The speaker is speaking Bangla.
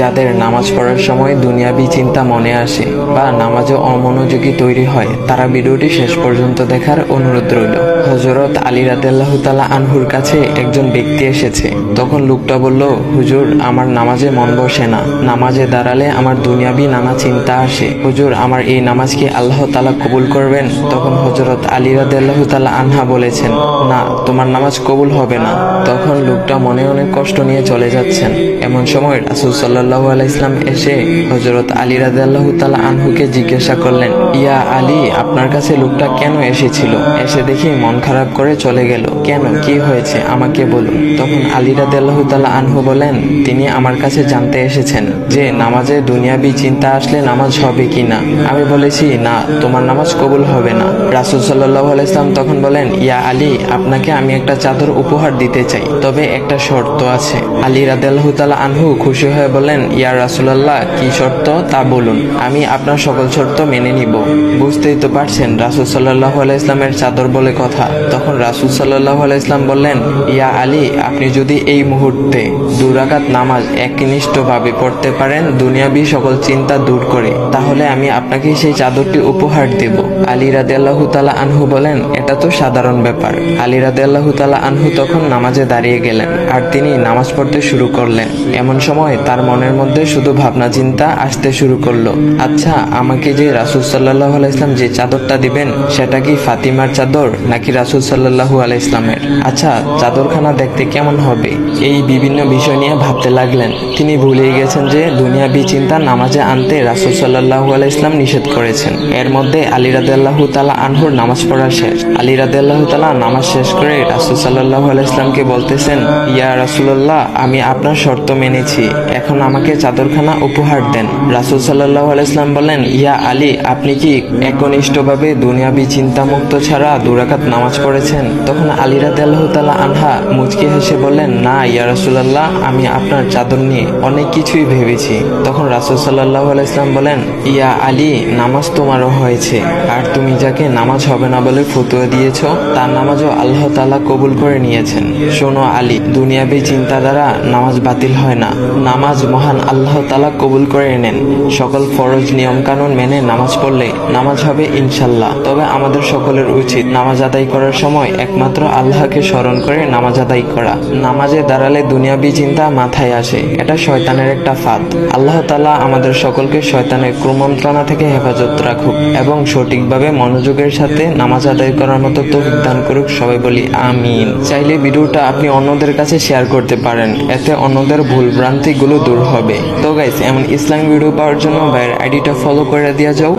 যাদের নামাজ পড়ার সময় দুনিয়াবি চিন্তা মনে আসে বা নামাজে অমনোযোগী তৈরি হয়, তারা ভিডিওটি শেষ পর্যন্ত দেখার অনুরোধ রইল। হযরত আলী রাদিয়াল্লাহু তাআলা আনহুর কাছে একজন ব্যক্তি এসেছে। তখন লোকটা বলল, হুজুর, আমার নামাজে মন বসে না। নামাজে দাঁড়ালে আমার দুনিয়াবি নানা চিন্তা আসে। হুজুর, আমার এই নামাজ কি আল্লাহ তাআলা কবুল করবেন? তখন হযরত আলী রাদিয়াল্লাহু তাআলা আনহা বলেছেন, না, তোমার নামাজ কবুল হবে না। তখন লোকটা মনে অনেক কষ্ট নিয়ে চলে যাচ্ছেন। এমন সময় রাসূল সাল্লাল্লাহু আলাইহি ওয়াসাল্লাম এসে হযরত আলী রাদিয়াল্লাহু তাআলা আনহুকে জিজ্ঞাসা করলেন, ইয়া আলী, আপনার কাছে লোকটা কেন এসেছিল? এসে দেখি মন খারাপ করে চলে গেল। কেন, কি হয়েছে, আমাকে বলুন। তখন আলী রাদিয়াল্লাহু তাআলা আনহু বলেন, তিনি আমার কাছে জানতে এসেছেন যে নামাজে দুনিয়াবি চিন্তা আসলে নামাজ হবে কিনা। আমি বলেছি, না, তোমার নামাজ কবুল হবে না। রাসূল সাল্লাল্লাহু আলাইহি ওয়াসাল্লাম তখন বলেন, ইয়া আলী, আপনাকে আমি একটা চাদর উপহার দিতে চাই, তবে একটা শর্ত আছে। আলী রাদিয়াল্লাহু তাআলা আনহু খুশি হয়ে বলেন, ইয়া রাসূলুল্লাহ, কি শর্ত তা বলুন, আমি আপনার সকল শর্ত মেনে নিব। বুঝতেই তো পারছেন রাসূল সাল্লাল্লাহু আলাইহি ওয়াসাল্লামের চাদর বলে কথা। তখন রাসূল সাল্লাল্লাহু আলাইহি ওয়াসাল্লাম বললেন, ইয়া আলী, আপনি যদি এই মুহূর্তে 2 রাকাত নামাজ একনিষ্ঠভাবে পড়তে পারেন দুনিয়াবি সকল চিন্তা দূর করে, তাহলে আমি আপনাকে সেই চাদরটি উপহার দেব। আলী রাদিয়াল্লাহু তাআলা আনহু বলেন, এটা তো সাধারণ ব্যাপার। আলী রাদিয়াল্লাহু তাআলা আনহু তখন নামাজে দাঁড়িয়ে গেলেন আর তিনি নামাজ পড়তে শুরু করলেন। এমন সময় তার মনের মধ্যে শুধু ভাবনা চিন্তা আসতে শুরু করলো, আচ্ছা, আমাকে যে রাসূল সাল্লাল্লাহু আলাইহি ওয়াসাল্লাম যে চাদরটা দিবেন, সেটা কি ফাতিমার চাদর নাকি রাসূল সাল্লাল্লাহু আলাইহি ওয়াসাল্লামের? আচ্ছা, চাদরখানা দেখতে কেমন হবে? এই বিভিন্ন বিষয় নিয়ে ভাবতে লাগলেন। তিনি ভুলেই গেছেন যে দুনিয়াবি চিন্তা নামাজে আনতে রাসূল সাল্লাল্লাহু আলাইহি ওয়াসাল্লাম নিষেধ করেছেন। এর মধ্যে আলী রাদিয়াল্লাহু তাআলা আনহুর নামাজ পড়া শেষ। আলী রাদিয়াল্লাহু তাআলা নামাজ শেষ করে রাসূল সাল্লাল্লাহু আলাইহি ওয়াসাল্লামকে বলতেছেন, ইয়া রাসূলুল্লাহ, আমি আপনার শর্ত মেনেছি, এখন আমাকে চাদরখানা উপহার দেন। রাসূল সাল্লাল্লাহু আলাইহি ওয়াসাল্লাম বলেন, ইয়া আলী, আপনি কি একনিষ্ঠভাবে দুনিয়াবি চিন্তা মুক্ত ছাড়া 2 রাকাত নামাজ পড়েছেন? তখন আলী রাদিয়াল্লাহু তাআলা আনহা মুচকি হেসে বললেন, না ইয়া রাসূলুল্লাহ, আমি আপনার চাদর নিয়ে অনেক কিছুই ভেবেছি। তখন রাসূল সাল্লাল্লাহু আলাইহি ওয়াসাল্লাম বলেন, ইয়া আলী, নামাজ তোমারও হয়েছে, আর তুমি যাকে নামাজ হবে না বলে ফতোয়া দিয়েছো, তার নামাজও আল্লাহ তাআলা কবুল করে নিয়েছেন। শোনো আলী, দুনিয়াবি চিন্তা দ্বারা নামাজ বাতিল হয় না, নামাজ মহান আল্লাহ তাআলা কবুল করে নেন। সকল ফরজ নিয়ম কানুন মেনে নামাজ পড়লে নামাজ হবে ইনশাল্লাহ। তবে আমাদের সকলের উচিত নামাজ আদায় করার সময় একমাত্র আল্লাহকে স্মরণ করে নামাজ আদায় করা। নামাজে দাঁড়ালে দুনিয়াবি চিন্তা মাথায় আসে, এটা শয়তানের একটা ফাঁদ। আল্লাহ তাআলা আমাদের সকলকে শয়তানের কুমন্ত্রণা থেকে হেফাজত রাখুক এবং সঠিকভাবে মনোযোগের সাথে নামাজ আদায় করার মতো তৌফিক দান করুক। সবাই বলি আমিন। চাইলে ভিডিওটা আপনি অন্যদের কাছে শেয়ার করতে পারেন, এতে অন্যদের ভুল ভ্রান্তিগুলো দূর হবে। তো গাইস, এমন ইসলামিক ভিডিও পাওয়ার জন্য ভাইয়ের আইডিটা ফলো করে দিয়ে যাও।